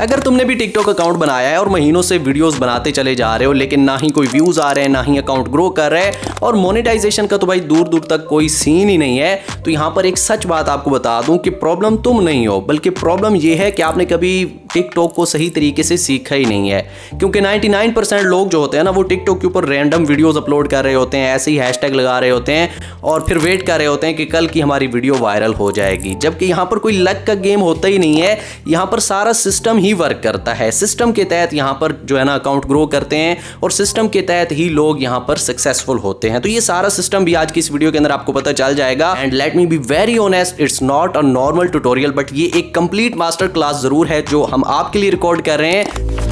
अगर तुमने भी टिकटॉक अकाउंट बनाया है और महीनों से वीडियोस बनाते चले जा रहे हो लेकिन ना ही कोई व्यूज आ रहे हैं, ना ही अकाउंट ग्रो कर रहे हैं और मोनेटाइजेशन का तो भाई दूर दूर तक कोई सीन ही नहीं है, तो यहाँ पर एक सच बात आपको बता दूं कि प्रॉब्लम तुम नहीं हो, बल्कि प्रॉब्लम ये है कि आपने कभी टिकटॉक को सही तरीके से सीखा ही नहीं है। क्योंकि 99% लोग जो होते हैं ना, वो टिकटॉक के ऊपर रैंडम वीडियोस अपलोड कर रहे होते हैं, ऐसे ही हैशटैग लगा रहे होते हैं और फिर वेट कर रहे होते हैं कि कल की हमारी वीडियो वायरल हो जाएगी। जबकि यहाँ पर कोई लक का गेम होता ही नहीं है, यहाँ पर सारा सिस्टम ही वर्क करता है। सिस्टम के तहत यहाँ पर जो है ना अकाउंट ग्रो करते हैं और सिस्टम के तहत ही लोग यहाँ पर सक्सेसफुल होते हैं। तो ये सारा सिस्टम भी आज की इस वीडियो के अंदर आपको पता चल जाएगा। And let me be very honest, it's not a normal tutorial, but ये एक कंप्लीट मास्टर क्लास जरूर है जो हम आपके लिए रिकॉर्ड कर रहे हैं।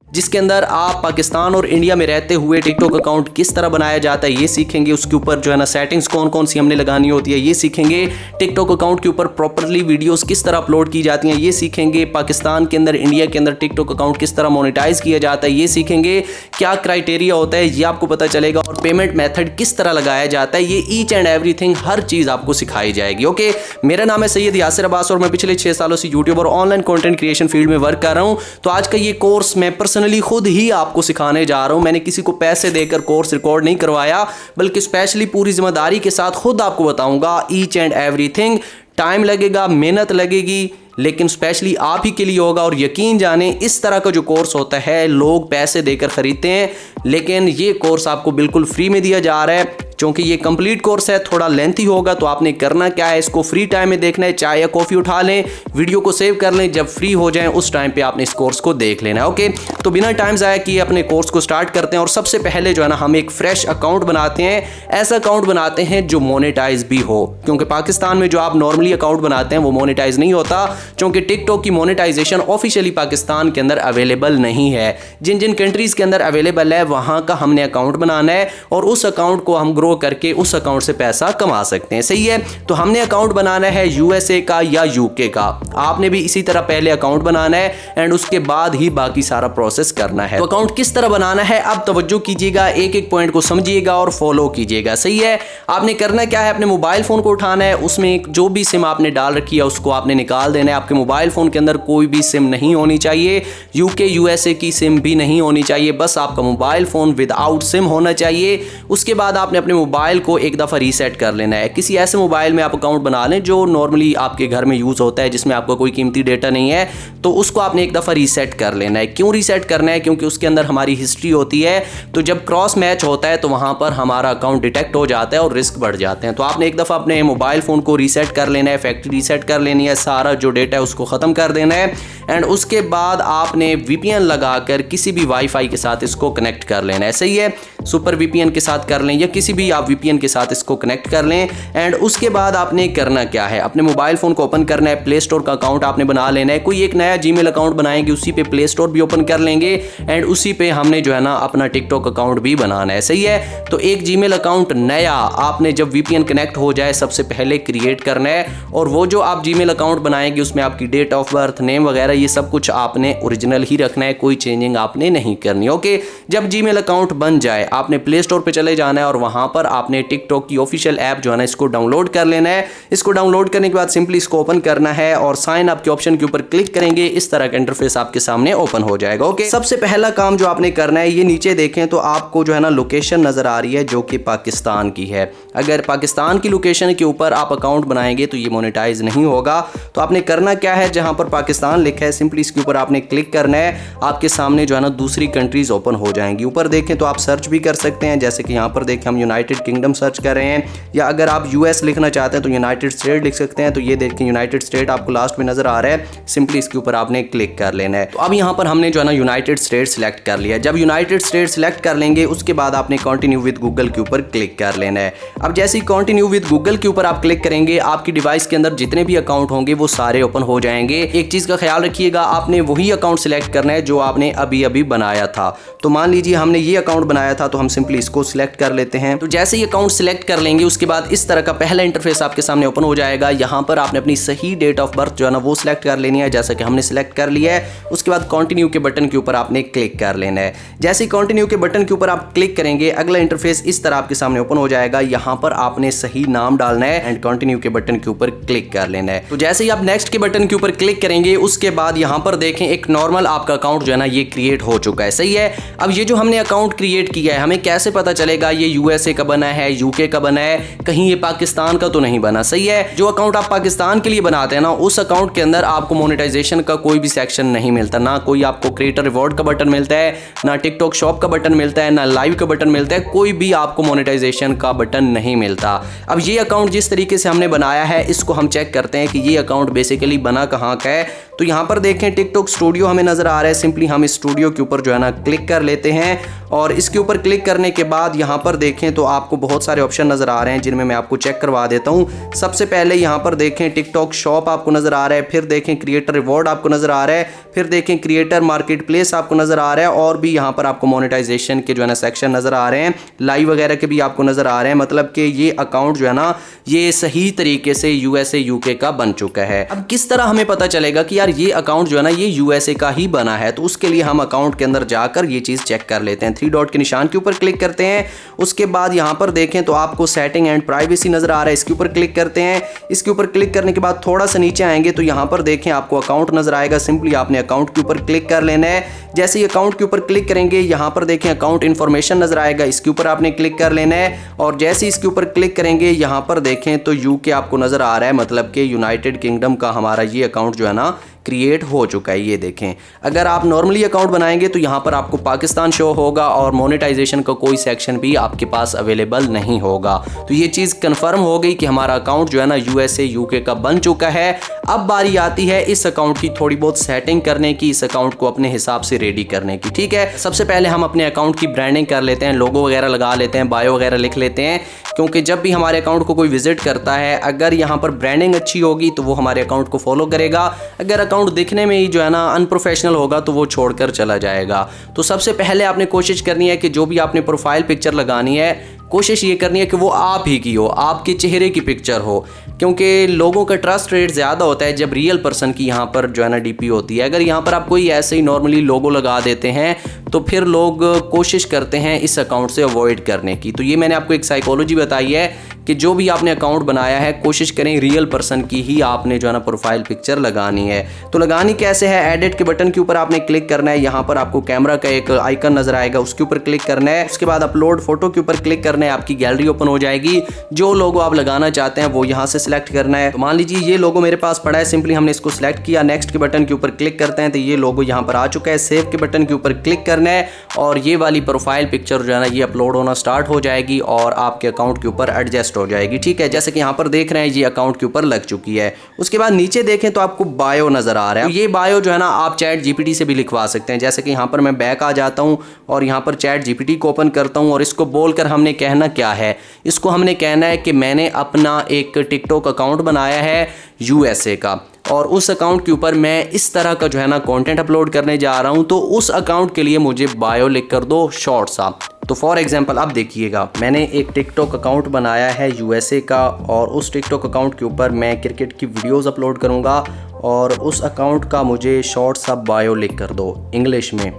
जिसके अंदर आप पाकिस्तान और इंडिया में रहते हुए टिकटॉक अकाउंट किस तरह बनाया जाता है ये सीखेंगे। उसके ऊपर जो है ना सेटिंग्स कौन कौन सी हमने लगानी होती है ये सीखेंगे। टिकटॉक अकाउंट के ऊपर प्रॉपर्ली वीडियोस किस तरह अपलोड की जाती हैं ये सीखेंगे। पाकिस्तान के अंदर, इंडिया के अंदर टिकटॉक अकाउंट किस तरह मोनेटाइज किया जाता है ये सीखेंगे। क्या क्राइटेरिया होता है ये आपको पता चलेगा और पेमेंट मेथड किस तरह लगाया जाता है, ये ईच एंड एवरीथिंग हर चीज़ आपको सिखाई जाएगी। ओके, मेरा नाम है सैयद यासिर अब्बास और मैं पिछले 6 सालों से यूट्यूब और ऑनलाइन कॉन्टेंट क्रिएशन फील्ड में वर्क कर रहा हूँ। तो आज का ये कोर्स मैं पर्सनली खुद ही आपको सिखाने जा रहा हूं। मैंने किसी को पैसे देकर कोर्स रिकॉर्ड नहीं करवाया, बल्कि स्पेशली पूरी जिम्मेदारी के साथ खुद आपको बताऊंगा ईच एंड एवरीथिंग। टाइम लगेगा, मेहनत लगेगी, लेकिन स्पेशली आप ही के लिए होगा। और यकीन जाने इस तरह का जो कोर्स होता है लोग पैसे देकर खरीदते हैं, लेकिन ये कोर्स आपको बिल्कुल फ्री में दिया जा रहा है। क्योंकि ये कंप्लीट कोर्स है, थोड़ा लेंथी होगा, तो आपने करना क्या है, इसको फ्री टाइम में देखना है। चाय या कॉफ़ी उठा लें, वीडियो को सेव कर लें, जब फ्री हो जाएं उस टाइम पे आपने इस कोर्स को देख लेना है। ओके, तो बिना टाइम ज़ाया किए अपने कोर्स को स्टार्ट करते हैं। और सबसे पहले जो है ना हम एक फ्रेश अकाउंट बनाते हैं। ऐसा अकाउंट बनाते हैं जो मोनेटाइज भी हो, क्योंकि पाकिस्तान में जो आप नॉर्मली अकाउंट बनाते हैं वो मोनेटाइज नहीं होता, क्योंकि टिकटॉक की मोनेटाइजेशन ऑफिशियली पाकिस्तान के अंदर अवेलेबल नहीं है। जिन जिन कंट्रीज़ के अंदर अवेलेबल है वहाँ का हमने अकाउंट बनाना है और उस अकाउंट को हम ग्रो करके उस अकाउंट से पैसा कमा सकते हैं। सही है, तो हमने अकाउंट बनाना है यूएसए का या यूके का। आपने भी इसी तरह पहले अकाउंट बनाना है एंड उसके बाद ही बाकी सारा प्रोसेस करना है। तो अकाउंट किस तरह बनाना है, अब तवज्जो कीजिएगा, एक एक पॉइंट को समझिएगा और फॉलो कीजिएगा। सही है, आपने करना क्या है, अपने मोबाइल फोन को उठाना है, उसमें जो भी सिम आपने डाल रखी है उसको आपने निकाल देना है। आपके मोबाइल फोन के अंदर कोई भी सिम नहीं होनी चाहिए, यूके यूएसए की सिम भी नहीं होनी चाहिए, बस आपका मोबाइल फोन विदाउट सिम होना चाहिए। उसके बाद आपने अपने मोबाइल को एक दफ़ा रीसेट कर लेना है। किसी ऐसे मोबाइल में आप अकाउंट बना लें जो नॉर्मली आपके घर में यूज़ होता है, जिसमें आपका कोई कीमती डेटा नहीं है, तो उसको आपने एक दफ़ा रीसेट कर लेना है। क्यों रीसेट करना है, क्योंकि उसके अंदर हमारी हिस्ट्री होती है, तो जब क्रॉस मैच होता है तो वहाँ पर हमारा अकाउंट डिटेक्ट हो जाता है और रिस्क बढ़ जाते हैं। तो आपने एक दफ़ा अपने मोबाइल फ़ोन को रीसेट कर लेना है, फैक्ट्री रीसेट कर लेनी है, सारा जो डेटा है उसको ख़त्म कर देना है। एंड उसके बाद आपने VPN लगाकर किसी भी वाईफाई के साथ इसको कनेक्ट कर लेना है। सही है, सुपर VPN के साथ कर लें या किसी भी आप VPN के साथ इसको कनेक्ट कर लें। एंड उसके बाद आपने करना क्या है, अपने मोबाइल फ़ोन को ओपन करना है, प्ले स्टोर का अकाउंट आपने बना लेना है। कोई एक नया जीमेल अकाउंट बनाएंगे, उसी पे प्ले स्टोर भी ओपन कर लेंगे एंड उसी पे हमने जो है ना अपना टिकटॉक अकाउंट भी बनाना है। सही है, तो एक जीमेल अकाउंट नया आपने जब VPN कनेक्ट हो जाए सबसे पहले क्रिएट करना है। और वो जो आप जीमेल अकाउंट बनाएंगे उसमें आपकी डेट ऑफ बर्थ, नेम वगैरह ये सब कुछ आपने ओरिजिनल ही रखना है, कोई चेंजिंग आपने नहीं करनी। ओके, जब जीमेल अकाउंट बन जाए आपने प्ले स्टोर पे चले जाना है और वहां पर आपने टिकटॉक की ऑफिशियल ऐप जो है ना इसको डाउनलोड कर लेना है। इसको डाउनलोड करने के बाद सिंपली इसको ओपन करना है और साइन अप के ऑप्शन के ऊपर क्लिक करेंगे, इस तरह का इंटरफेस आपके सामने ओपन हो जाएगा। ओके, सबसे पहला काम जो आपने करना है, ये नीचे देखें तो आपको जो है ना लोकेशन नजर आ रही है जो कि पाकिस्तान की है। अगर पाकिस्तान की लोकेशन के ऊपर आप अकाउंट बनाएंगे तो ये मोनेटाइज नहीं होगा। तो आपने करना क्या है, जहां पर पाकिस्तान लिखा है सिंपली इसके ऊपर आपने क्लिक करना है। आपके सामने जो है ना दूसरी कंट्रीज ओपन हो जाएंगी। ऊपर देखें तो आप सर्च भी कर सकते हैं, जैसे कि यहाँ पर देखें हम यूनाइटेड किंगडम सर्च कर रहे हैं, या अगर आप US लिखना चाहते हैं तो यूनाइटेड स्टेट लिख सकते हैं। तो ये देखें यूनाइटेड स्टेट आपको लास्ट में नजर आ रहा है, सिंपली इसके ऊपर आपने क्लिक कर लेना है। तो अब यहाँ पर हमने जो है ना यूनाइटेड स्टेट सिलेक्ट कर लिया। जब यूनाइटेड स्टेट सिलेक्ट कर लेंगे उसके बाद आपने कंटिन्यू विद गूगल के ऊपर क्लिक कर लेना है। अब जैसे ही कंटिन्यू विद गूगल के ऊपर आप क्लिक करेंगे आपकी डिवाइस के अंदर जितने भी अकाउंट होंगे वो सारे ओपन हो जाएंगे। एक चीज का ख्याल रखिएगा, आपने वही अकाउंट सिलेक्ट करना है जो आपने अभी अभी बनाया था। तो मान लीजिए हमने ये अकाउंट बनाया था, तो हम सिंपली इसको सिलेक्ट कर लेते हैं। तो जैसे ही अकाउंट सिलेक्ट कर लेंगे उसके बाद इस तरह का पहला इंटरफेस आपके सामने ओपन हो जाएगा। यहाँ पर आपने अपनी सही डेट ऑफ बर्थ जो है ना वो सिलेक्ट कर लेनी है, जैसा कि हमने सिलेक्ट कर लिया है। उसके बाद कंटिन्यू के बटन के ऊपर आपने क्लिक कर लेना है। जैसे ही कंटिन्यू के बटन के ऊपर आप क्लिक करेंगे अगला इंटरफेस इस तरह आपके सामने ओपन हो जाएगा। यहाँ पर आपने सही नाम डालना है एंड कंटिन्यू के बटन के ऊपर क्लिक कर लेना है। तो जैसे ही आप नेक्स्ट के बटन के ऊपर क्लिक करेंगे उसके बाद यहाँ पर देखें एक नॉर्मल आपका अकाउंट जो है ना ये क्रिएट हो चुका है। सही है। अब ये जो हमने अकाउंट क्रिएट किया है हमें कैसे पता चलेगा ये यूएसए का बना है, यूके का बना है, कहीं ये पाकिस्तान का तो नहीं बना। सही है। जो अकाउंट आप पाकिस्तान के लिए बनाते हैं ना उस अकाउंट के अंदर आपको मोनेटाइजेशन का कोई भी सेक्शन नहीं मिलता, ना कोई आपको क्रिएटर रिवॉर्ड का बटन मिलता है, ना टिकटॉक शॉप का बटन मिलता है, ना लाइव का बटन मिलता है, कोई भी आपको मोनेटाइजेशन का बटन नहीं मिलता। अब ये अकाउंट जिस तरीके से हमने बनाया है इसको हम चेक करते हैं कि ये अकाउंट बेसिकली बना कहाँ का है। तो यहाँ पर देखें टिकटॉक स्टूडियो हमें नजर आ रहा है। सिंपली हम इस स्टूडियो के ऊपर जो है ना क्लिक कर लेते हैं और इसके ऊपर क्लिक करने के बाद यहाँ पर देखें तो आपको बहुत सारे ऑप्शन नजर आ रहे हैं जिनमें मैं आपको चेक करवा देता हूँ। सबसे पहले यहाँ पर देखें टिकटॉक शॉप आपको नजर आ रहा है, फिर देखें क्रिएटर रिवॉर्ड आपको नजर आ रहा है, फिर देखें क्रिएटर मार्केट प्लेस आपको नजर आ रहा है और भी यहाँ पर आपको मोनेटाइजेशन के जो है ना सेक्शन नजर आ रहे हैं, लाइव वगैरह के भी आपको नजर आ रहे हैं। मतलब कि ये अकाउंट जो है ना ये सही तरीके से यूएसए यूके का बन चुका है। अब किस तरह हमें पता चलेगा कि यार ये अकाउंट जो है ना ये यूएसए का ही बना है, तो उसके लिए हम अकाउंट के अंदर जाकर ये चीज चेक कर लेते हैं। 3 डॉट के निशान के ऊपर क्लिक करते हैं। उसके बाद यहाँ पर देखें तो आपको सेटिंग एंड प्राइवेसी नजर आ रहा है, इसके ऊपर क्लिक करते हैं। इसके ऊपर क्लिक करने के बाद थोड़ा सा नीचे आएंगे तो यहाँ पर देखें आपको अकाउंट नजर आएगा। सिंपली आपने अकाउंट के ऊपर क्लिक कर लेना है। जैसे ही अकाउंट के ऊपर क्लिक करेंगे यहाँ पर देखें अकाउंट इन्फॉर्मेशन नजर आएगा, इसके ऊपर आपने क्लिक कर लेना है और जैसे इसके ऊपर क्लिक करेंगे यहाँ पर देखें तो यूके आपको नजर आ रहा है, मतलब कि यूनाइटेड किंगडम का हमारा ये अकाउंट जो है ना क्रिएट हो चुका है। ये देखें अगर आप नॉर्मली अकाउंट बनाएंगे तो यहाँ पर आपको पाकिस्तान शो होगा और मोनेटाइजेशन का कोई सेक्शन भी आपके पास अवेलेबल नहीं होगा। तो ये चीज़ कंफर्म हो गई कि हमारा अकाउंट जो है ना यूएसए यूके का बन चुका है। अब बारी आती है इस अकाउंट की थोड़ी बहुत सेटिंग करने की, इस अकाउंट को अपने हिसाब से रेडी करने की। ठीक है। सबसे पहले हम अपने अकाउंट की ब्रांडिंग कर लेते हैं, लोगो वगैरह लगा लेते हैं, बायो वगैरह लिख लेते हैं, क्योंकि जब भी हमारे अकाउंट को कोई विजिट करता है अगर यहाँ पर ब्रांडिंग अच्छी होगी तो वो हमारे अकाउंट को फॉलो करेगा। अगर अकाउंट दिखने में ही जो है ना अनप्रोफेशनल होगा तो वो छोड़कर चला जाएगा। तो सबसे पहले आपने कोशिश करनी है कि जो भी आपने प्रोफाइल पिक्चर लगानी है कोशिश ये करनी है कि वो आप ही की हो, आपके चेहरे की पिक्चर हो, क्योंकि लोगों का ट्रस्ट रेट ज़्यादा होता है जब रियल पर्सन की यहाँ पर जो है ना डीपी होती है। अगर यहाँ पर आप कोई ऐसे ही नॉर्मली लोगो लगा देते हैं तो फिर लोग कोशिश करते हैं इस अकाउंट से अवॉइड करने की। तो ये मैंने आपको एक साइकोलॉजी बताई है कि जो भी आपने अकाउंट बनाया है कोशिश करें रियल पर्सन की ही आपने जो है ना प्रोफाइल पिक्चर लगानी है। तो लगानी कैसे है, एडिट के बटन के ऊपर आपने क्लिक करना है। यहाँ पर आपको कैमरा का एक आइकन नजर आएगा, उसके ऊपर क्लिक करना है। उसके बाद अपलोड फोटो के ऊपर क्लिक करना है, आपकी गैलरी ओपन हो जाएगी। जो लोगो आप लगाना चाहते हैं वो यहाँ से सिलेक्ट करना है। तो मान लीजिए ये लोगो मेरे पास पड़ा है, सिंपली हमने इसको सिलेक्ट किया, नेक्स्ट के बटन के ऊपर क्लिक करते हैं तो ये लोगो यहाँ पर आ चुका है। सेव के बटन के ऊपर क्लिक करना है और ये वाली प्रोफाइल पिक्चर जो है ना ये अपलोड होना स्टार्ट हो जाएगी और आपके अकाउंट के ऊपर एडजस्ट हो जाएगी। ठीक है। जैसे कि यहाँ पर देख रहे हैं ये अकाउंट के ऊपर लग चुकी है। उसके बाद नीचे देखें तो आपको बायो नजर आ रहा है। तो ये बायो जो है ना आप चैट जीपीटी से भी लिखवा सकते हैं। जैसे कि यहाँ पर मैं बैक आ जाता हूँ और यहाँ पर चैट जीपीटी को ओपन करता हूँ और इसको बोलकर हमने कहना क्या है, इसको हमने कहना है कि मैंने अपना एक टिकटॉक अकाउंट बनाया है यूएसए का और उस अकाउंट के ऊपर मैं इस तरह का जो है ना कंटेंट अपलोड करने जा रहा हूं, तो उस अकाउंट के लिए मुझे बायो लिख कर दो शॉर्ट सा। तो फॉर एग्जांपल अब देखिएगा मैंने एक टिकटॉक अकाउंट बनाया है यूएसए का और उस टिकटॉक अकाउंट के ऊपर मैं क्रिकेट की वीडियोस अपलोड करूंगा और उस अकाउंट का मुझे शॉर्ट सा बायो लिख कर दो इंग्लिश में।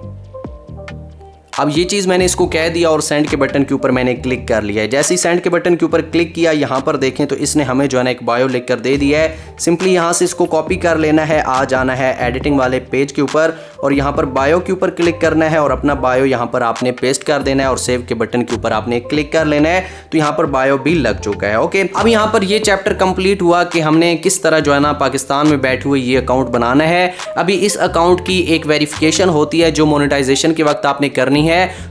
अब ये चीज़ मैंने इसको कह दिया और सेंड के बटन के ऊपर मैंने क्लिक कर लिया है। जैसे ही सेंड के बटन के ऊपर क्लिक किया यहाँ पर देखें तो इसने हमें जो है ना एक बायो लिख कर दे दिया है। सिंपली यहाँ से इसको कॉपी कर लेना है, आ जाना है एडिटिंग वाले पेज के ऊपर और यहाँ पर बायो के ऊपर क्लिक करना है और अपना बायो यहाँ पर आपने पेस्ट कर देना है और सेव के बटन के ऊपर आपने क्लिक कर लेना है। तो यहाँ पर बायो भी लग चुका है। ओके। अब यहाँ पर ये चैप्टर कंप्लीट हुआ कि हमने किस तरह जो है ना पाकिस्तान में बैठे हुए ये अकाउंट बनाना है। अभी इस अकाउंट की एक वेरिफिकेशन होती है जो मोनेटाइजेशन के वक्त आपने करनी है,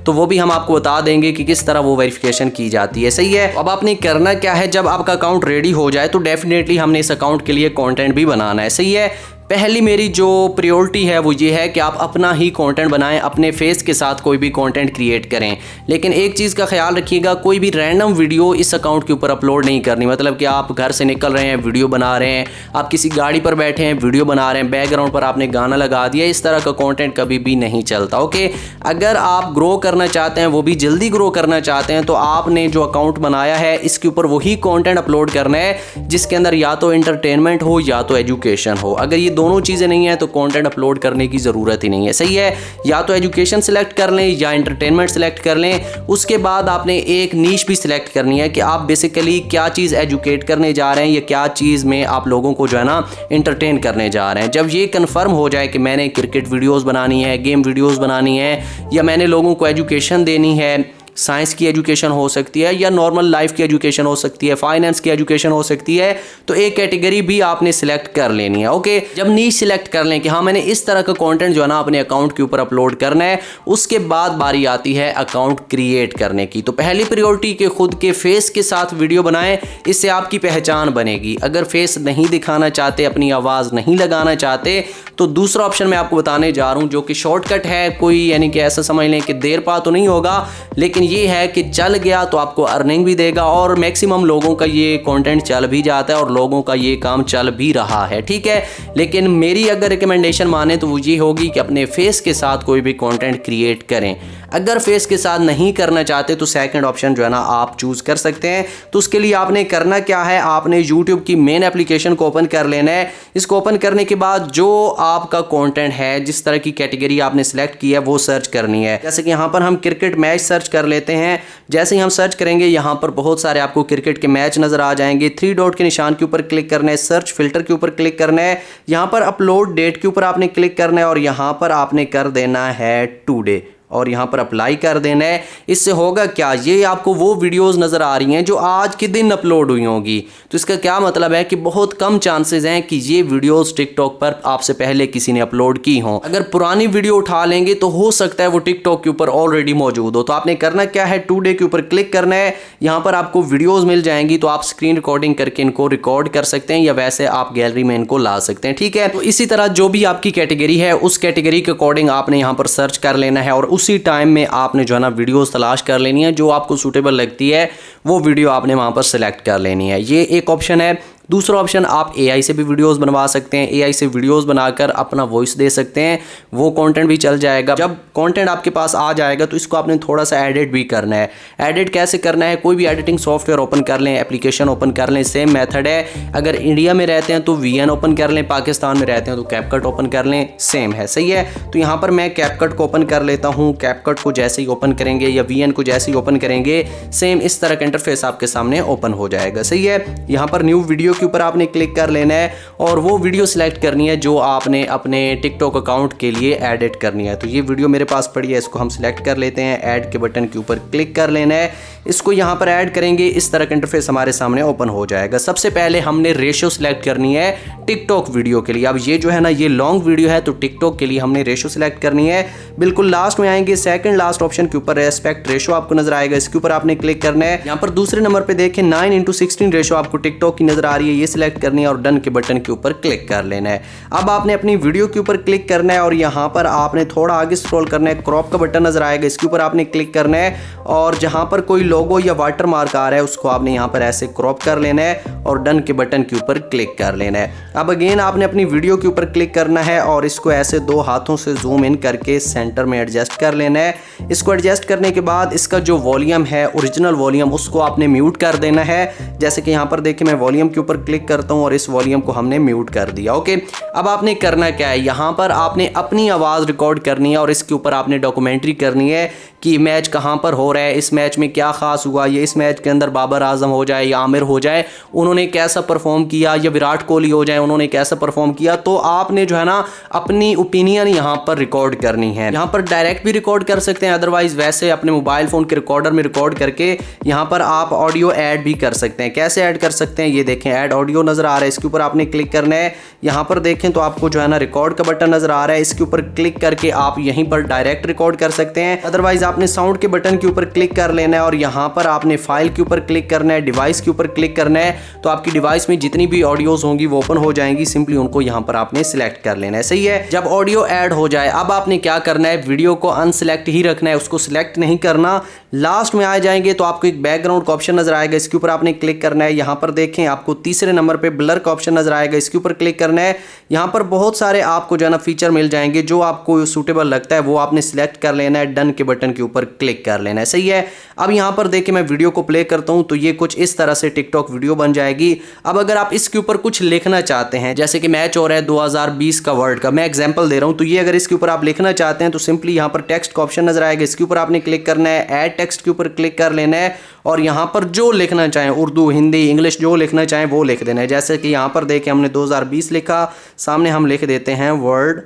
तो वो भी हम आपको बता देंगे कि किस तरह वो वेरिफिकेशन की जाती है। सही है। अब आपने करना क्या है, जब आपका अकाउंट रेडी हो जाए तो डेफिनेटली हमने इस अकाउंट के लिए कंटेंट भी बनाना है। सही है। पहली मेरी जो प्रायोरिटी है वो ये है कि आप अपना ही कंटेंट बनाएं, अपने फेस के साथ कोई भी कंटेंट क्रिएट करें। लेकिन एक चीज़ का ख्याल रखिएगा, कोई भी रैंडम वीडियो इस अकाउंट के ऊपर अपलोड नहीं करनी। मतलब कि आप घर से निकल रहे हैं, वीडियो बना रहे हैं, आप किसी गाड़ी पर बैठे हैं, वीडियो बना रहे हैं, बैकग्राउंड पर आपने गाना लगा दिया, इस तरह का कंटेंट कभी भी नहीं चलता। ओके, अगर आप ग्रो करना चाहते हैं, वो भी जल्दी ग्रो करना चाहते हैं, तो आपने जो अकाउंट बनाया है इसके ऊपर वही कंटेंट अपलोड करना है जिसके अंदर या तो एंटरटेनमेंट हो या तो एजुकेशन हो। अगर ये दोनों चीज़ें नहीं है तो कंटेंट अपलोड करने की ज़रूरत ही नहीं है। सही है, या तो एजुकेशन सेलेक्ट कर लें या एंटरटेनमेंट सेलेक्ट कर लें। उसके बाद आपने एक नीश भी सिलेक्ट करनी है कि आप बेसिकली क्या चीज़ एजुकेट करने जा रहे हैं या क्या चीज़ में आप लोगों को जो है ना एंटरटेन करने जा रहे हैं। जब ये कंफर्म हो जाए कि मैंने क्रिकेट वीडियोज़ बनानी है, गेम वीडियोज़ बनानी है, या मैंने लोगों को एजुकेशन देनी है, साइंस की एजुकेशन हो सकती है या नॉर्मल लाइफ की एजुकेशन हो सकती है, फाइनेंस की एजुकेशन हो सकती है, तो एक कैटेगरी भी आपने सिलेक्ट कर लेनी है। ओके, जब नीश सिलेक्ट कर लें कि हाँ मैंने इस तरह का कंटेंट जो है ना अपने अकाउंट के ऊपर अपलोड करना है, उसके बाद बारी आती है अकाउंट क्रिएट करने की। तो पहली प्रायोरिटी के खुद के फेस के साथ वीडियो बनाएं, इससे आपकी पहचान बनेगी। अगर फेस नहीं दिखाना चाहते, अपनी आवाज़ नहीं लगाना चाहते, तो दूसरा ऑप्शन मैं आपको बताने जा रहा हूँ जो कि शॉर्टकट है। कोई यानी कि ऐसा समझ लें कि देर पा तो नहीं होगा, लेकिन ये है कि चल गया तो आपको अर्निंग भी देगा और मैक्सिमम लोगों का ये कंटेंट चल भी जाता है और लोगों का ये काम चल भी रहा है। ठीक है, लेकिन मेरी अगर रिकमेंडेशन माने तो वो ये होगी कि अपने फेस के साथ कोई भी कंटेंट क्रिएट करें। अगर फेस के साथ नहीं करना चाहते तो सेकंड ऑप्शन जो है ना आप चूज कर सकते हैं। तो उसके लिए आपने करना क्या है, आपने यूट्यूब की मेन एप्लीकेशन को ओपन कर लेना है। इसको ओपन करने के बाद जो आपका कंटेंट है, जिस तरह की कैटेगरी आपने सेलेक्ट की है, वो सर्च करनी है। जैसे कि यहाँ पर हम क्रिकेट मैच सर्च कर लेते हैं। जैसे ही हम सर्च करेंगे यहाँ पर बहुत सारे आपको क्रिकेट के मैच नजर आ जाएंगे। 3 डॉट के निशान के ऊपर क्लिक करना है, सर्च फिल्टर के ऊपर क्लिक करना है, यहाँ पर अपलोड डेट के ऊपर आपने क्लिक करना है और यहाँ पर आपने कर देना है टुडे और यहाँ पर अप्लाई कर देना है। इससे होगा क्या, ये आपको वो वीडियोस नज़र आ रही हैं जो आज के दिन अपलोड हुई होंगी। तो इसका क्या मतलब है कि बहुत कम चांसेस हैं कि ये वीडियोस टिकटॉक पर आपसे पहले किसी ने अपलोड की हों। अगर पुरानी वीडियो उठा लेंगे तो हो सकता है वो टिकटॉक के ऊपर ऑलरेडी मौजूद हो। तो आपने करना क्या है, टुडे के ऊपर क्लिक करना है, यहाँ पर आपको वीडियोज़ मिल जाएंगी। तो आप स्क्रीन रिकॉर्डिंग करके इनको रिकॉर्ड कर सकते हैं या वैसे आप गैलरी में इनको ला सकते हैं। ठीक है, तो इसी तरह जो भी आपकी कैटेगरी है उस कैटेगरी के अकॉर्डिंग आपने यहाँ पर सर्च कर लेना है और उसी टाइम में आपने जो है ना वीडियोस तलाश कर लेनी है। जो आपको सूटेबल लगती है वो वीडियो आपने वहां पर सिलेक्ट कर लेनी है। ये एक ऑप्शन है। दूसरा ऑप्शन, आप एआई से भी वीडियोस बनवा सकते हैं। एआई से वीडियोस बनाकर अपना वॉइस दे सकते हैं, वो कंटेंट भी चल जाएगा। जब कंटेंट आपके पास आ जाएगा तो इसको आपने थोड़ा सा एडिट भी करना है। एडिट कैसे करना है, कोई भी एडिटिंग सॉफ्टवेयर ओपन कर लें, एप्लीकेशन ओपन कर लें, सेम मेथड है। अगर इंडिया में रहते हैं तो VN ओपन कर लें, पाकिस्तान में रहते हैं तो कैपकट ओपन कर लें, सेम है। सही है, तो यहाँ पर मैं कैपकट को ओपन कर लेता हूँ। कैपकट को जैसे ही ओपन करेंगे या VN को जैसे ही ओपन करेंगे, सेम इस तरह का इंटरफेस आपके सामने ओपन हो जाएगा। सही है, यहाँ पर न्यू वीडियो के ऊपर आपने क्लिक कर लेना है और वो वीडियो सिलेक्ट करनी है जो आपने अपने टिकटॉक अकाउंट के लिए एडिट करनी है। तो ये वीडियो मेरे पास पड़ी है, इसको हम सिलेक्ट कर लेते हैं। ऐड के बटन के ऊपर क्लिक कर लेना है, इसको यहाँ पर ऐड करेंगे, इस तरह का इंटरफेस हमारे सामने ओपन हो जाएगा। सबसे पहले हमने रेशो सिलेक्ट करनी है टिकटॉक वीडियो के लिए। अब ये जो है ना ये लॉन्ग वीडियो है तो टिकटॉक के लिए हमने रेशो सिलेक्ट करनी है। बिल्कुल लास्ट में आएंगे, सेकंड लास्ट ऑप्शन के ऊपर एस्पेक्ट रेशो आपको नजर आएगा, इसके ऊपर आपने क्लिक करना है। यहाँ पर दूसरे नंबर पे देखें 9:16 रेशो आपको टिकटॉक की नजर आ रही है, ये सिलेक्ट करनी है और डन के बटन के ऊपर क्लिक कर लेना है। अब आपने अपनी वीडियो के ऊपर क्लिक करना है और यहाँ पर आपने थोड़ा आगे स्क्रॉल करना है, क्रॉप का बटन नजर आएगा, इसके ऊपर आपने क्लिक करना है और जहाँ पर कोई लोगो या वाटर मार्क आ रहा है उसको आपने यहाँ पर ऐसे क्रॉप कर लेना है और डन के बटन के ऊपर क्लिक कर लेना है। अब अगेन आपने अपनी वीडियो के ऊपर क्लिक करना है और इसको ऐसे 2 हाथों से जूम इन करके सेंटर में एडजस्ट कर लेना है। इसको एडजस्ट करने के बाद इसका जो वॉल्यूम है, ओरिजिनल वॉल्यूम, उसको आपने म्यूट कर देना है। जैसे कि यहाँ पर देखिए मैं वॉल्यूम के ऊपर क्लिक करता हूँ और इस वॉल्यूम को हमने म्यूट कर दिया। ओके, अब आपने करना क्या है, यहाँ पर आपने अपनी आवाज़ रिकॉर्ड करनी है और इसके ऊपर आपने डॉक्यूमेंट्री करनी है कि मैच कहाँ पर हो रहा है, इस मैच में क्या खास हुआ, ये इस मैच के अंदर बाबर आजम हो जाए या आमिर हो जाए, उन्होंने कैसा परफॉर्म किया, या विराट कोहली हो जाए, उन्होंने कैसा परफॉर्म किया। तो आपने जो है ना अपनी ओपिनियन यहाँ पर रिकॉर्ड करनी है। यहाँ पर डायरेक्ट भी रिकॉर्ड कर सकते हैं, अदरवाइज वैसे अपने मोबाइल फोन के रिकॉर्डर में रिकॉर्ड करके यहाँ पर आप ऑडियो ऐड भी कर सकते हैं। कैसे ऐड कर सकते हैं, ये देखें ऐड ऑडियो नजर आ रहा है, इसके ऊपर आपने क्लिक करना है। यहाँ पर देखें तो आपको जो है ना रिकॉर्ड का बटन नजर आ रहा है, इसके ऊपर क्लिक करके आप यहीं पर डायरेक्ट रिकॉर्ड कर सकते हैं। अदरवाइज आप आपने साउंड के बटन के ऊपर क्लिक कर लेना है और यहाँ पर आपने फाइल के ऊपर क्लिक करना है, डिवाइस के ऊपर क्लिक करना है। तो आपकी डिवाइस में जितनी भी ऑडियोज होंगी वो ओपन हो जाएंगी, सिंपली उनको यहाँ पर आपने सिलेक्ट कर लेना है। सही है। जब ऑडियो ऐड हो जाए अब आपने क्या करना है, वीडियो को अनसिलेक्ट ही रखना है, उसको सिलेक्ट नहीं करना। लास्ट में आ जाएंगे तो आपको एक बैकग्राउंड का ऑप्शन नजर आएगा, इसके ऊपर आपने क्लिक करना है। यहाँ पर देखें आपको तीसरे नंबर पे ब्लर का ऑप्शन नजर आएगा, इसके ऊपर क्लिक करना है। यहाँ पर बहुत सारे आपको जो है ना फीचर मिल जाएंगे, जो आपको सूटेबल लगता है वो आपने सिलेक्ट कर लेना है, डन के बटन के ऊपर क्लिक कर लेना है। सही है। अब यहाँ पर देखिए मैं वीडियो को प्ले करता हूँ तो ये कुछ इस तरह से टिकटॉक वीडियो बन जाएगी। अब अगर आप इसके ऊपर कुछ लिखना चाहते हैं, जैसे कि मैच हो रहा है 2020 का वर्ल्ड कप, मैं एग्जांपल दे रहा हूँ, तो ये अगर इसके ऊपर आप लिखना चाहते हैं तो सिंपली यहाँ पर टेक्स्ट का ऑप्शन नजर आएगा, इसके ऊपर आपने क्लिक करना है, ऐड टेक्स्ट के ऊपर क्लिक कर लेना है और यहाँ पर जो लिखना चाहें, उर्दू, हिंदी, इंग्लिश, जो लिखना चाहें वो लिख देना है। जैसे कि यहाँ पर देखें हमने 2020 लिखा, सामने हम लिख देते हैं वर्ल्ड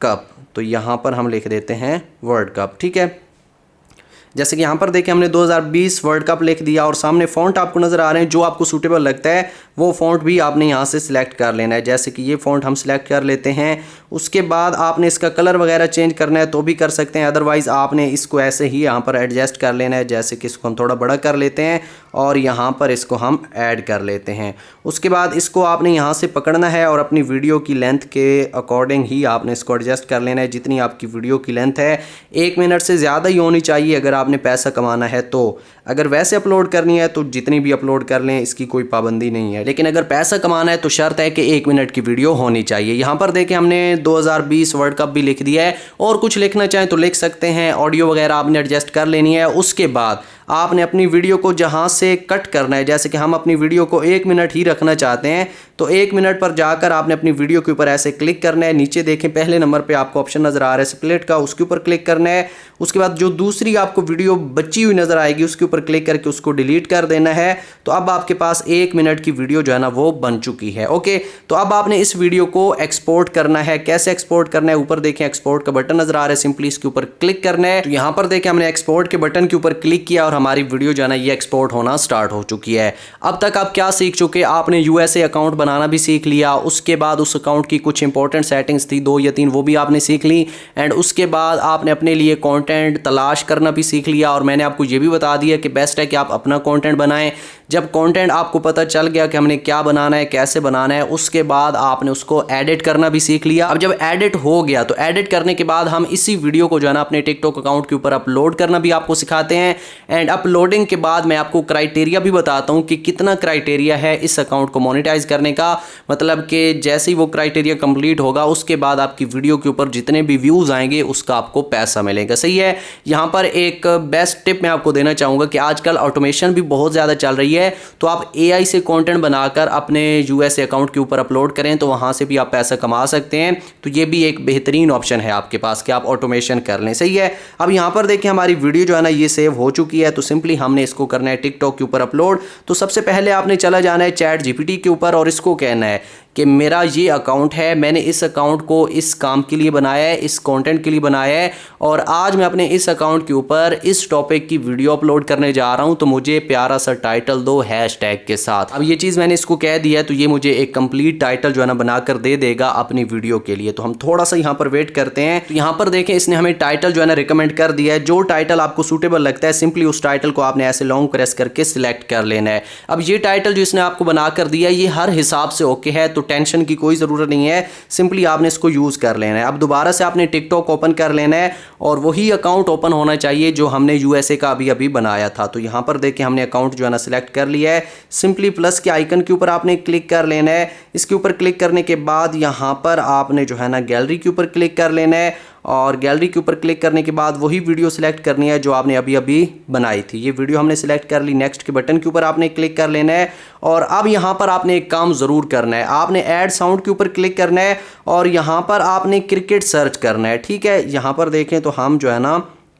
कप, तो यहाँ पर हम लिख देते हैं वर्ल्ड कप। ठीक है। जैसे कि यहाँ पर देखें हमने 2020 वर्ल्ड कप लिख दिया और सामने फ़ॉन्ट आपको नज़र आ रहे हैं, जो आपको सूटेबल लगता है वो फ़ॉन्ट भी आपने यहाँ से सिलेक्ट कर लेना है। जैसे कि ये फ़ॉन्ट हम सिलेक्ट कर लेते हैं। उसके बाद आपने इसका कलर वगैरह चेंज करना है तो भी कर सकते हैं, अदरवाइज़ आपने इसको ऐसे ही यहाँ पर एडजस्ट कर लेना है। जैसे कि इसको हम थोड़ा बड़ा कर लेते हैं और यहाँ पर इसको हम ऐड कर लेते हैं। उसके बाद इसको आपने यहाँ से पकड़ना है और अपनी वीडियो की लेंथ के अकॉर्डिंग ही आपने इसको एडजस्ट कर लेना है, जितनी आपकी वीडियो की लेंथ है। 1 मिनट से ज़्यादा ही होनी चाहिए अगर आपने पैसा कमाना है तो। अगर वैसे अपलोड करनी है तो जितनी भी अपलोड कर लें, इसकी कोई पाबंदी नहीं है, लेकिन अगर पैसा कमाना है तो शर्त है कि 1 मिनट की वीडियो होनी चाहिए। यहाँ पर देखें हमने 2020 वर्ल्ड कप भी लिख दिया है, और कुछ लिखना चाहें तो लिख सकते हैं। ऑडियो वगैरह आपने एडजस्ट कर लेनी है। उसके बाद आपने अपनी वीडियो को जहाँ से कट करना है, जैसे कि हम अपनी वीडियो को 1 मिनट ही रखना चाहते हैं तो 1 मिनट पर जाकर आपने अपनी वीडियो के ऊपर ऐसे क्लिक करना है। नीचे देखें पहले नंबर पे आपको ऑप्शन नज़र आ रहा है स्प्लिट का, उसके ऊपर क्लिक करना है। उसके बाद जो दूसरी आपको वीडियो बची हुई नज़र आएगी उसके ऊपर क्लिक करके उसको डिलीट कर देना है। तो अब आपके पास 1 मिनट की वीडियो जो है ना वो बन चुकी है। ओके, तो अब आपने इस वीडियो को एक्सपोर्ट करना है। कैसे एक्सपोर्ट करना है, ऊपर देखें एक्सपोर्ट का बटन नज़र आ रहा है, सिंपली इसके ऊपर क्लिक करना है। तो यहाँ पर देखें हमने एक्सपोर्ट के बटन के ऊपर क्लिक किया और हमारी वीडियो जो है ना ये एक्सपोर्ट होना स्टार्ट हो चुकी है। अब तक आप क्या सीख चुके, आपने यूएसए अकाउंट बनाना भी सीख लिया। उसके बाद उस अकाउंट की कुछ इंपॉर्टेंट सेटिंग्स थी 2 या 3, वो भी आपने सीख ली। एंड उसके बाद आपने अपने लिए कंटेंट तलाश करना भी सीख लिया। और मैंने आपको ये भी बता दिया कि बेस्ट है कि आप अपना कंटेंट बनाएं। जब कंटेंट आपको पता चल गया कि हमने क्या बनाना है, कैसे बनाना है, उसके बाद आपने उसको एडिट करना भी सीख लिया। अब जब एडिट हो गया तो एडिट करने के बाद हम इसी वीडियो को जो है ना अपने टिकटॉक अकाउंट के ऊपर अपलोड करना भी आपको सिखाते हैं। एंड अपलोडिंग के बाद मैं आपको क्राइटेरिया भी बताता हूं कि कितना क्राइटेरिया है इस अकाउंट को मोनेटाइज करने का। मतलब कि जैसे ही वो क्राइटेरिया कंप्लीट होगा उसके बाद आपकी वीडियो के ऊपर जितने भी व्यूज आएंगे उसका आपको पैसा मिलेगा। सही है। यहाँ पर एक बेस्ट टिप मैं आपको देना चाहूँगा कि आजकल ऑटोमेशन भी बहुत ज़्यादा चल रही है, तो आप AI से कंटेंट बनाकर अपने यूएसए अकाउंट के ऊपर अपलोड करें तो वहाँ से भी आप पैसा कमा सकते हैं। तो ये भी एक बेहतरीन ऑप्शन है आपके पास कि आप ऑटोमेशन कर लें। सही है। अब यहाँ पर देखिए हमारी वीडियो जो है ना ये सेव हो चुकी है, तो सिंपली हमने इसको करना है टिकटॉक के ऊपर अपलोड। तो सबसे पहले आपने चला जाना है ChatGPT के ऊपर और इसको कहना है कि मेरा ये अकाउंट है, मैंने इस अकाउंट को इस काम के लिए बनाया है, इस कंटेंट के लिए बनाया है, और आज मैं अपने इस अकाउंट के ऊपर इस टॉपिक की वीडियो अपलोड करने जा रहा हूं, तो मुझे प्यारा सा टाइटल दो हैशटैग के साथ। अब ये चीज़ मैंने इसको कह दिया है तो ये मुझे एक कंप्लीट टाइटल जो है ना बनाकर दे देगा अपनी वीडियो के लिए। तो हम थोड़ा सा यहाँ पर वेट करते हैं। तो यहाँ पर देखें इसने हमें टाइटल जो है ना रिकमेंड कर दिया है। जो टाइटल आपको सूटेबल लगता है सिंपली उस टाइटल को आपने ऐसे लॉन्ग प्रेस करके सिलेक्ट कर लेना है। अब ये टाइटल जो इसने आपको बना कर दिया ये हर हिसाब से ओके है, तो टेंशन की कोई ज़रूरत नहीं है, सिंपली आपने इसको यूज़ कर लेना है। अब दोबारा से आपने टिकटॉक ओपन कर लेना है और वही अकाउंट ओपन होना चाहिए जो हमने यूएसए का अभी बनाया था। तो यहाँ पर देखिए हमने अकाउंट जो है ना सिलेक्ट कर लिया है। सिंपली प्लस के आइकन के ऊपर आपने क्लिक कर लेना है। इसके ऊपर क्लिक करने के बाद यहाँ पर आपने जो है ना गैलरी के ऊपर क्लिक कर लेना है और गैलरी के ऊपर क्लिक करने के बाद वही वीडियो सिलेक्ट करनी है जो आपने अभी बनाई थी। ये वीडियो हमने सिलेक्ट कर ली। नेक्स्ट के बटन के ऊपर आपने क्लिक कर लेना है और अब यहाँ पर आपने एक काम ज़रूर करना है, आपने ऐड साउंड के ऊपर क्लिक करना है और यहाँ पर आपने क्रिकेट सर्च करना है। ठीक है। यहाँ पर देखें तो हम जो है ना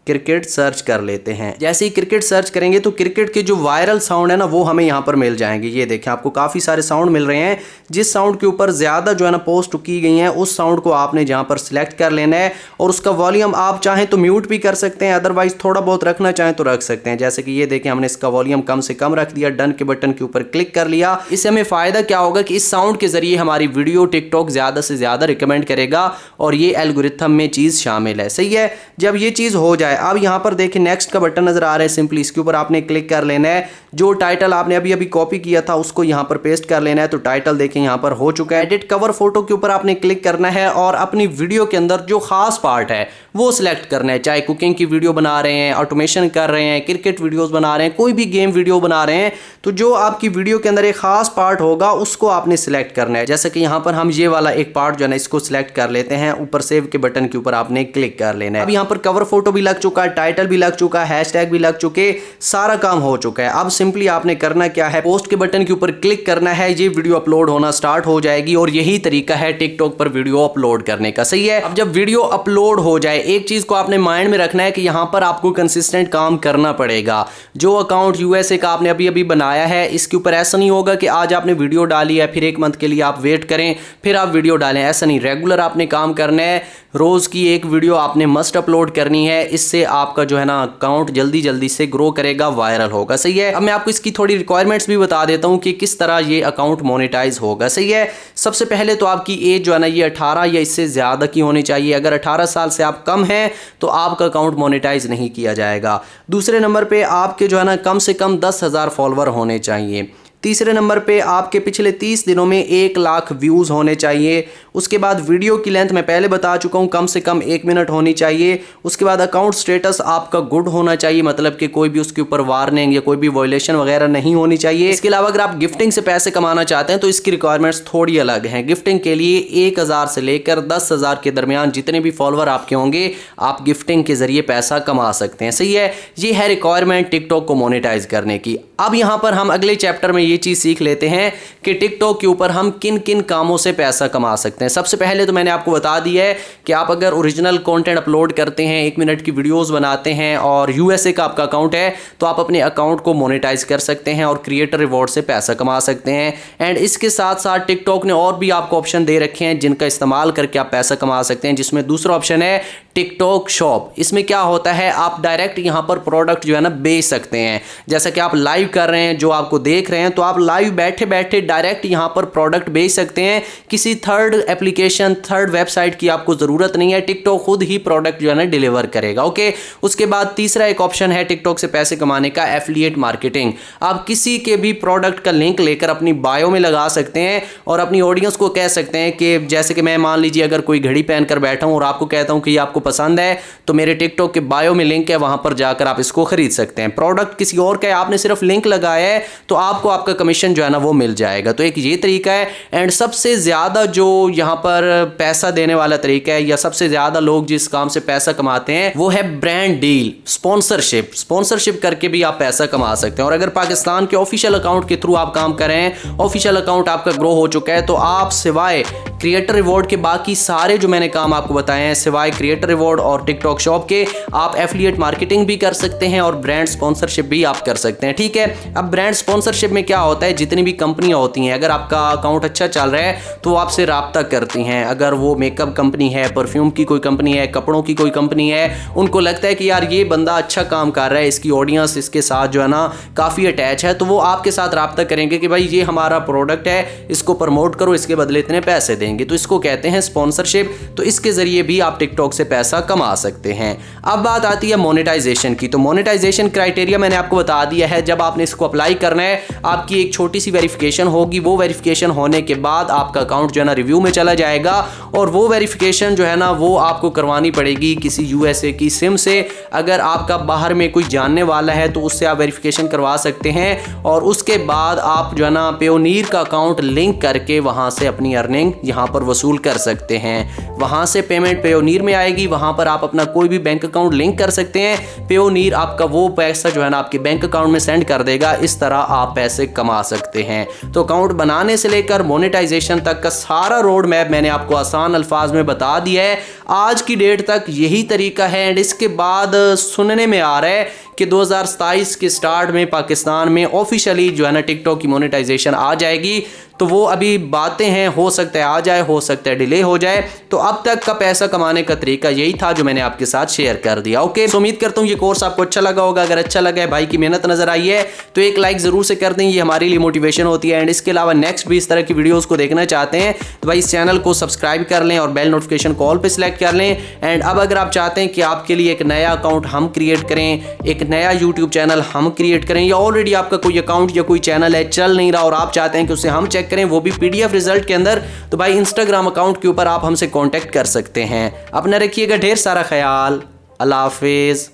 क्रिकेट सर्च कर लेते हैं। जैसे ही क्रिकेट सर्च करेंगे तो क्रिकेट के जो वायरल साउंड है ना वो हमें यहाँ पर मिल जाएंगे। ये देखें आपको काफ़ी सारे साउंड मिल रहे हैं। जिस साउंड के ऊपर ज़्यादा जो है ना पोस्ट की गई हैं उस साउंड को आपने जहाँ पर सिलेक्ट कर लेना है और उसका वॉल्यूम आप चाहें तो म्यूट भी कर सकते हैं, अदरवाइज थोड़ा बहुत रखना चाहें तो रख सकते हैं। जैसे कि ये देखें हमने इसका वॉल्यूम कम से कम रख दिया, डन के बटन के ऊपर क्लिक कर लिया। इससे हमें फ़ायदा क्या होगा कि इस साउंड के ज़रिए हमारी वीडियो टिकटॉक ज़्यादा से ज़्यादा रिकमेंड करेगा और ये एल्गोरिथम में चीज़ शामिल है। सही है। जब ये चीज़ हो जाए, अब यहाँ पर देखिए नेक्स्ट का बटन नजर आ रहा है, सिंपली इसके ऊपर आपने क्लिक कर लेना है। जो टाइटल आपने अभी अभी कॉपी किया था उसको यहाँ पर पेस्ट कर लेना है। तो टाइटल देखिए यहाँ पर हो चुका है। एडिट कवर फोटो के ऊपर आपने क्लिक करना है और अपनी वीडियो के अंदर जो खास पार्ट है वो सिलेक्ट करना है। चाहे कुकिंग की वीडियो बना रहे हैं, ऑटोमेशन कर रहे हैं, क्रिकेट वीडियोस बना रहे हैं, कोई भी गेम वीडियो बना रहे हैं, तो जो आपकी वीडियो के अंदर एक खास पार्ट होगा उसको आपने सिलेक्ट करना है। जैसे कि यहाँ पर हम ये वाला एक पार्ट जो है ना इसको सिलेक्ट कर लेते हैं। ऊपर सेव के बटन के ऊपर आपने क्लिक कर लेना है। अब यहाँ पर कवर फोटो भी लग चुका है, टाइटल भी लग चुका है, हैशटैग भी लग चुके, सारा काम हो चुका है। अब सिंपली आपने करना क्या है, पोस्ट के बटन के ऊपर क्लिक करना है। ये वीडियो अपलोड होना स्टार्ट हो जाएगी और यही तरीका है टिकटॉक पर वीडियो अपलोड करने का। सही है। अब जब वीडियो अपलोड हो जाए, एक चीज को आपने माइंड में रखना है कि यहां पर आपको कंसिस्टेंट काम करना पड़ेगा। जो अकाउंट यूएसए का आपने अभी अभी बनाया है, इसके ऊपर ऐसा नहीं होगा कि आज आपने वीडियो डाली है फिर 1 मंथ के लिए आप वेट करें फिर आप वीडियो डालें, ऐसा नहीं। रेगुलर आपने काम करना है। रोज की एक वीडियो आपने मस्ट अपलोड करनी है। इससे आपका जो है ना अकाउंट जल्दी जल्दी से ग्रो करेगा, वायरल होगा। सही है। अब मैं आपको इसकी थोड़ी रिक्वायरमेंट्स भी बता देता हूं कि किस तरह ये अकाउंट मोनेटाइज होगा। सही है। सबसे पहले तो आपकी एज जो है ना ये 18 या इससे ज्यादा की होनी चाहिए। अगर 18 साल से आप कम हैं तो आपका अकाउंट मोनेटाइज नहीं किया जाएगा। दूसरे नंबर पे आपके जो है ना कम से कम 10,000 फॉलोवर होने चाहिए। तीसरे नंबर पे आपके पिछले 30 दिनों में 1 लाख व्यूज़ होने चाहिए। उसके बाद वीडियो की लेंथ मैं पहले बता चुका हूँ, कम से कम 1 मिनट होनी चाहिए। उसके बाद अकाउंट स्टेटस आपका गुड होना चाहिए, मतलब कि कोई भी उसके ऊपर वार्निंग या कोई भी वायलेशन वगैरह नहीं होनी चाहिए। इसके अलावा अगर आप गिफ्टिंग से पैसे कमाना चाहते हैं तो इसकी रिक्वायरमेंट्स थोड़ी अलग हैं। गिफ्टिंग के लिए 1,000 से लेकर 10,000 के दरमियान जितने भी फॉलोअर आपके होंगे आप गिफ्टिंग के जरिए पैसा कमा सकते हैं। सही है। ये है रिक्वायरमेंट टिकटॉक को मोनेटाइज करने की। अब यहाँ पर हम अगले चैप्टर में ये चीज़ सीख लेते हैं कि टिकटॉक के ऊपर हम किन किन कामों से पैसा कमा सकते हैं। सबसे पहले तो मैंने आपको बता दिया है कि आप अगर ओरिजिनल कंटेंट अपलोड करते हैं, 1 मिनट की वीडियोस बनाते हैं और यूएसए का आपका अकाउंट है तो आप अपने अकाउंट को मोनेटाइज कर सकते हैं और क्रिएटर रिवॉर्ड से पैसा कमा सकते हैं। एंड इसके साथ साथ टिकटॉक ने और भी आपको ऑप्शन दे रखे हैं जिनका इस्तेमाल करके आप पैसा कमा सकते हैं, जिसमें दूसरा ऑप्शन है टिकटॉक शॉप। इसमें क्या होता है, आप डायरेक्ट यहाँ पर प्रोडक्ट जो है ना बेच सकते हैं। जैसा कि आप लाइव कर रहे हैं, जो आपको देख रहे हैं, तो आप लाइव बैठे बैठे डायरेक्ट यहाँ पर प्रोडक्ट बेच सकते हैं। किसी थर्ड एप्लीकेशन, थर्ड वेबसाइट की आपको जरूरत नहीं है। टिकटॉक खुद ही प्रोडक्ट जो है ना डिलीवर करेगा। ओके। उसके बाद तीसरा एक ऑप्शन है टिकटॉक से पैसे कमाने का, एफिलिएट मार्केटिंग। आप किसी के भी प्रोडक्ट का लिंक लेकर अपनी बायो में लगा सकते हैं और अपनी ऑडियंस को कह सकते हैं कि जैसे कि मैं मान लीजिए अगर कोई घड़ी पहनकर बैठा हूं और आपको कहता हूं कि ये आपको पसंद है तो मेरे टिकटॉक के बायो में लिंक है, वहां पर जाकर आप इसको खरीद सकते हैं। प्रोडक्ट किसी और का है, आपने सिर्फ लिंक लगाया है तो आपको आपका कमीशन जो है ना वो मिल जाएगा। तो एक ये तरीका है। एंड सबसे ज्यादा जो यहाँ पर पैसा देने वाला तरीका है या सबसे ज्यादा लोग जिस काम से पैसा कमाते हैं वो है ब्रांड डील, स्पॉन्सरशिप। स्पॉन्सरशिप करके भी आप पैसा कमा सकते हैं। और अगर पाकिस्तान के ऑफिशियल अकाउंट के थ्रू आप काम कर रहे हैं, ऑफिशियल अकाउंट आपका ग्रो हो चुका है, तो आप सिवाय क्रिएटर रिवॉर्ड के बाकी सारे जो मैंने काम आपको बताए हैं, सिवाय क्रिएटर रिवॉर्ड और टिकटॉक शॉप के, आप एफिलिएट मार्केटिंग भी कर सकते हैं और ब्रांड स्पॉन्सरशिप भी आप कर सकते हैं। ठीक है। अब ब्रांड स्पॉन्सरशिप में क्या होता है, जितनी भी कंपनियां होती हैं, अगर आपका अकाउंट अच्छा चल रहा है तो आपसे राब्ता करती हैं। अगर वो मेकअप कंपनी है, परफ्यूम की कोई कंपनी है, कपड़ों की कोई कंपनी है, उनको लगता है कि यार ये बंदा अच्छा काम कर रहा है, इसकी ऑडियंस इसके साथ जो है ना काफ़ी अटैच है, तो वो आपके साथ राब्ता करेंगे कि भाई ये हमारा प्रोडक्ट है, इसको प्रमोट करो, इसके बदले इतने पैसे देंगे। तो इसको कहते हैं स्पॉन्सरशिप। तो इसके जरिए भी आप टिकटॉक से पैसा कमा सकते हैं। अब बात आती है मोनेटाइजेशन की। तो मोनेटाइजेशन क्राइटेरिया मैंने आपको बता दिया है। जब आपने इसको अप्लाई करना है, आपकी एक छोटी सी वेरिफिकेशन होगी। वो वेरिफिकेशन होने के बाद आपका अकाउंट जो है ना रिव्यू में चला जाएगा और वो वेरिफिकेशन जो है ना वो आपको करवानी पड़ेगी किसी यूएसए की सिम से। अगर आपका बाहर में कोई जानने वाला है तो उससे आप वेरिफिकेशन करवा सकते हैं और उसके बाद आप जो है ना पेयोनीर का अकाउंट लिंक करके वहां से अपनी अर्निंग यहां पर वसूल कर सकते हैं। वहां से पेमेंट पेयोनीर में आएगी, वहां पर आप अपना कोई भी बैंक अकाउंट लिंक कर सकते हैं। पेयोनीर आपका वो पैसा जो है ना आपके बैंक अकाउंट में सेंड कर देगा। इस तरह आप पैसे कमा सकते हैं। तो अकाउंट बनाने से लेकर मोनेटाइजेशन तक का सारा रोड मैप मैंने आपको आसान अल्फाज में बता दिया है। आज की डेट तक यही तरीका है। एंड इसके बाद सुनने में आ रहा है कि 2027 के स्टार्ट में पाकिस्तान में ऑफिशियली जो है ना टिकटॉक की मोनेटाइजेशन आ जाएगी। तो वो अभी बातें हैं, हो सकता है आ जाए, हो सकता है डिले हो जाए। तो अब तक का पैसा कमाने का तरीका यही था जो मैंने आपके साथ शेयर कर दिया। ओके, सो उम्मीद करता हूँ ये कोर्स आपको अच्छा लगा होगा। अगर अच्छा लगा है, भाई की मेहनत नजर आई है, तो एक लाइक जरूर से कर दें, ये हमारे लिए मोटिवेशन होती है। एंड इसके अलावा नेक्स्ट भी इस तरह की वीडियोस को देखना चाहते हैं तो भाई इस चैनल को सब्सक्राइब कर लें और बेल नोटिफिकेशन कॉल पे सिलेक्ट कर लें। एंड अब अगर आप चाहते हैं कि आपके लिए एक नया अकाउंट हम क्रिएट करें, एक नया यूट्यूब चैनल हम क्रिएट करें, या ऑलरेडी आपका कोई अकाउंट या कोई चैनल है चल नहीं रहा और आप चाहते हैं कि उसे हम चेक करें, वो भी PDF रिजल्ट के अंदर, तो भाई इंस्टाग्राम अकाउंट के ऊपर आप हमसे कॉन्टेक्ट कर सकते हैं। अपना रखिएगा ढेर सारा ख्याल। अल्लाह हाफिज।